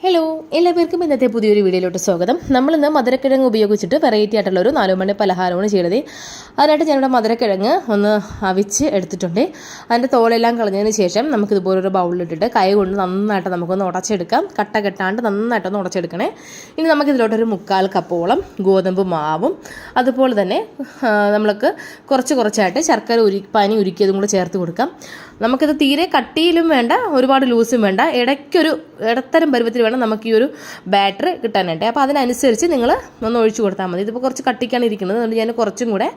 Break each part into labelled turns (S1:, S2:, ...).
S1: Hello, എല്ലാവർക്കും ഇന്നത്തെ പുതിയൊരു വീഡിയോയിലോട്ട് സ്വാഗതം. നമ്മളിന്ന് മധുരക്കിഴങ്ങ് ഉപയോഗിച്ചിട്ട് വെറൈറ്റി ആയിട്ടുള്ള ഒരു 4 മണി പലഹാരമാണ് ചെയ്യുന്നത്. അതിനായിട്ട് ഞാനിവിടെ മധുരക്കിഴങ്ങ് ഒന്ന് അവിച്ച് എടുത്തിട്ടുണ്ട്. അതിൻ്റെ തോലെല്ലാം കളഞ്ഞതിന് ശേഷം നമുക്കിതുപോലൊരു ബൗളിലിട്ടിട്ട് കൈ കൊണ്ട് നന്നായിട്ട് നമുക്കൊന്ന് ഉടച്ചെടുക്കാം. കട്ട കെട്ടാണ്ട് നന്നായിട്ടൊന്ന് ഉടച്ചെടുക്കണേ. ഇനി നമുക്കിതിലോട്ടൊരു 1/4 കപ്പോളം ഗോതമ്പ് മാവും അതുപോലെ തന്നെ നമ്മൾക്ക് കുറച്ചായിട്ട് ശർക്കര പാനി ഉരുക്കിയതും കൂടെ ചേർത്ത് കൊടുക്കാം. നമുക്കിത് തീരെ കട്ടിയിലും വേണ്ട, ഒരുപാട് ലൂസും വേണ്ട, ഇടത്തരം പരുവത്തിൽ വേണം നമുക്ക് ഈ ഒരു ബാറ്റർ കിട്ടാനായിട്ട്. അപ്പോൾ അതിനനുസരിച്ച് നിങ്ങൾ ഒന്ന് ഒഴിച്ചു കൊടുത്താൽ മതി. ഇതിപ്പോൾ കുറച്ച് കട്ടിക്കാണ് ഇരിക്കുന്നത്, അതുകൊണ്ട് ഞാൻ കുറച്ചും കൂടെ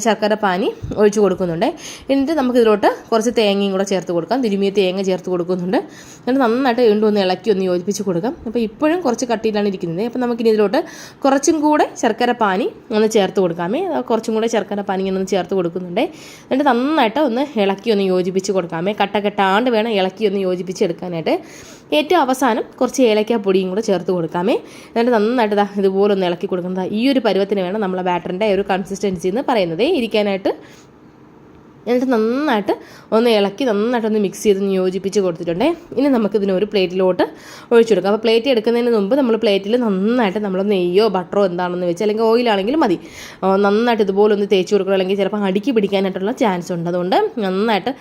S1: ശർക്കര പാനി ഒഴിച്ചു കൊടുക്കുന്നുണ്ട്. എന്നിട്ട് നമുക്കിതിലോട്ട് കുറച്ച് തേങ്ങയും കൂടെ ചേർത്ത് കൊടുക്കാം. തിരുമിയ തേങ്ങ ചേർത്ത് കൊടുക്കുന്നുണ്ട്. എന്നിട്ട് നന്നായിട്ട് വീണ്ടും ഒന്ന് ഇളക്കി ഒന്ന് യോജിപ്പിച്ച് കൊടുക്കാം. അപ്പോൾ ഇപ്പോഴും കുറച്ച് കട്ടിയിലാണ് ഇരിക്കുന്നത്. അപ്പോൾ നമുക്കിനി ഇതിലോട്ട് കുറച്ചും കൂടെ ശർക്കര പാനി ഒന്ന് ചേർത്ത് കൊടുക്കാമേ. കുറച്ചും കൂടെ ശർക്കര പാനി ഇങ്ങനെ ഒന്ന് ചേർത്ത് കൊടുക്കുന്നുണ്ട്. എന്നിട്ട് നന്നായിട്ട് ഒന്ന് ഇളക്കി ഒന്ന് യോജിപ്പിച്ച് കൊടുക്കാമേ. കട്ട കെട്ടാണ്ട് വേണം ഇളക്കി ഒന്ന് യോജിപ്പിച്ച് എടുക്കാനായിട്ട്. ഏറ്റവും അവസാനം കുറച്ച് ഏലക്കാപ്പൊടിയും കൂടെ ചേർത്ത് കൊടുക്കാമേ. എന്നിട്ട് നന്നായിട്ട് ഇതുപോലെ ഒന്ന് ഇളക്കി കൊടുക്കുന്നത്. ഈ ഒരു പരുവത്തിന് വേണം നമ്മളെ ബാറ്ററിൻ്റെ ഒരു കൺസിസ്റ്റൻസി എന്ന് പറയുന്നത് ഇരിക്കാനായിട്ട്. എന്നിട്ട് നന്നായിട്ട് ഒന്ന് ഇളക്കി നന്നായിട്ടൊന്ന് മിക്സ് ചെയ്ത് യോജിപ്പിച്ച് കൊടുത്തിട്ടുണ്ട്. ഇനി നമുക്കിതിനൊരു പ്ലേറ്റിലോട്ട് ഒഴിച്ചു കൊടുക്കാം. അപ്പോൾ പ്ലേറ്റ് എടുക്കുന്നതിന് മുമ്പ് നമ്മൾ പ്ലേറ്റിൽ നന്നായിട്ട് നമ്മൾ നെയ്യോ ബട്ടറോ എന്താണെന്ന് വെച്ച്, അല്ലെങ്കിൽ ഓയിലാണെങ്കിലും മതി, നന്നായിട്ട് ഇതുപോലെ ഒന്ന് തേച്ച് കൊടുക്കണം. അല്ലെങ്കിൽ ചിലപ്പോൾ അടുക്കി പിടിക്കാനായിട്ടുള്ള ചാൻസ് ഉണ്ട്. അതുകൊണ്ട് നന്നായിട്ട്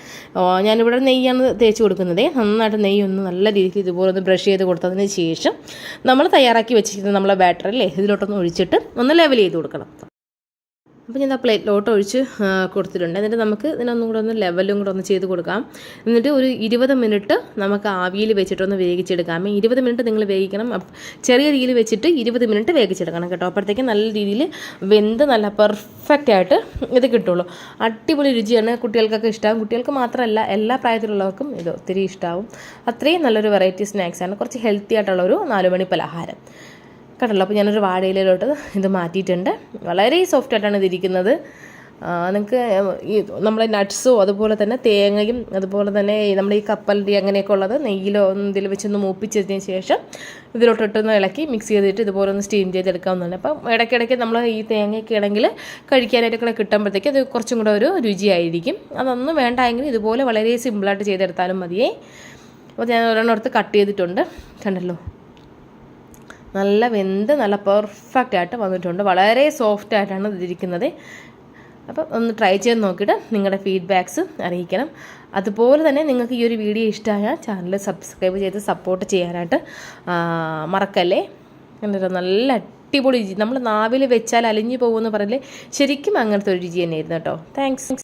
S1: ഞാനിവിടെ നെയ്യാണ് തേച്ച് കൊടുക്കുന്നത്. നന്നായിട്ട് നെയ്യ് ഒന്ന് നല്ല രീതിക്ക് ഇതുപോലെ ഒന്ന് ബ്രഷ് ചെയ്ത് കൊടുത്തതിന് ശേഷം നമ്മൾ തയ്യാറാക്കി വെച്ചിരിക്കുന്ന നമ്മളെ ബാറ്ററില്ലേ ഇതിലോട്ടൊന്ന് ഒഴിച്ചിട്ട് ഒന്ന് ലെവൽ ചെയ്ത് കൊടുക്കണം. അപ്പോൾ ഞാൻ ആ പ്ലേറ്റിലോട്ട് ഒഴിച്ച് കൊടുത്തിട്ടുണ്ട്. എന്നിട്ട് നമുക്ക് ഇതിനൊന്നും കൂടെ ഒന്ന് ലെവലും കൂടെ ഒന്ന് ചെയ്ത് കൊടുക്കാം. എന്നിട്ട് ഒരു 20 മിനിറ്റ് നമുക്ക് ആവിയിൽ വെച്ചിട്ടൊന്ന് വേവിച്ചെടുക്കാം. 20 മിനിറ്റ് നിങ്ങൾ വേവിക്കണം. ചെറിയ രീതിയിൽ വെച്ചിട്ട് 20 മിനിറ്റ് വേവിച്ചെടുക്കണം കേട്ടോ. അപ്പോഴത്തേക്ക് നല്ല രീതിയിൽ വെന്ത് നല്ല പെർഫെക്റ്റ് ആയിട്ട് ഇത് കിട്ടുള്ളൂ. അടിപൊളി രുചിയാണ്. കുട്ടികൾക്കൊക്കെ ഇഷ്ടമാകും. കുട്ടികൾക്ക് മാത്രമല്ല, എല്ലാ പ്രായത്തിലുള്ളവർക്കും ഇത് ഒത്തിരി ഇഷ്ടമാവും. അത്രയും നല്ലൊരു വെറൈറ്റി സ്നാക്സാണ്. കുറച്ച് ഹെൽത്തി ആയിട്ടുള്ളൊരു 4 മണി പലഹാരം കണ്ടല്ലോ. അപ്പോൾ ഞാനൊരു വാഴയിലോട്ട് ഇത് മാറ്റിയിട്ടുണ്ട്. വളരെ സോഫ്റ്റായിട്ടാണ് ഇതിരിക്കുന്നത്. നിങ്ങൾക്ക് ഈ നമ്മളെ നട്ട്സോ അതുപോലെ തന്നെ തേങ്ങയും അതുപോലെ തന്നെ നമ്മൾ ഈ കപ്പലണ്ടി അങ്ങനെയൊക്കെ ഉള്ളത് നെയ്യിലോ ഇതിൽ വെച്ചൊന്ന് മൂപ്പിച്ചതിന് ശേഷം ഇതിലോട്ടിട്ടൊന്ന് ഇളക്കി മിക്സ് ചെയ്തിട്ട് ഇതുപോലെ ഒന്ന് സ്റ്റീം ചെയ്തെടുക്കാവുന്നതാണ്. അപ്പം ഇടയ്ക്കിടയ്ക്ക് നമ്മൾ ഈ തേങ്ങയൊക്കെ ആണെങ്കിൽ കഴിക്കാനായിട്ടൊക്കെ കിട്ടുമ്പോഴത്തേക്ക് അത് കുറച്ചും കൂടെ ഒരു രുചിയായിരിക്കും. അതൊന്നും വേണ്ടെങ്കിൽ ഇതുപോലെ വളരെ സിമ്പിളായിട്ട് ചെയ്തെടുത്താലും മതിയേ. അപ്പോൾ ഞാൻ ഒരെണ്ണമെടുത്ത് കട്ട് ചെയ്തിട്ടുണ്ട്. കണ്ടല്ലോ, നല്ല വെന്ത് നല്ല പെർഫെക്റ്റ് ആയിട്ട് വന്നിട്ടുണ്ട്. വളരെ സോഫ്റ്റ് ആയിട്ടാണ് ഇതിരിക്കുന്നത്. അപ്പം ഒന്ന് ട്രൈ ചെയ്ത് നോക്കിയിട്ട് നിങ്ങളുടെ ഫീഡ്ബാക്ക്സ് അറിയിക്കണം. അതുപോലെ തന്നെ നിങ്ങൾക്ക് ഈ ഒരു വീഡിയോ ഇഷ്ടമായാൽ ചാനൽ സബ്സ്ക്രൈബ് ചെയ്ത് സപ്പോർട്ട് ചെയ്യാനായിട്ട് മറക്കല്ലേ. എന്നിട്ട് നല്ല അടിപൊളി രുചി, നമ്മൾ നാവിൽ വെച്ചാൽ അലിഞ്ഞു പോകുമെന്ന് പറയില്ലേ, ശരിക്കും അങ്ങനത്തെ ഒരു രുചി തന്നെയായിരുന്നു കേട്ടോ. താങ്ക്സ്.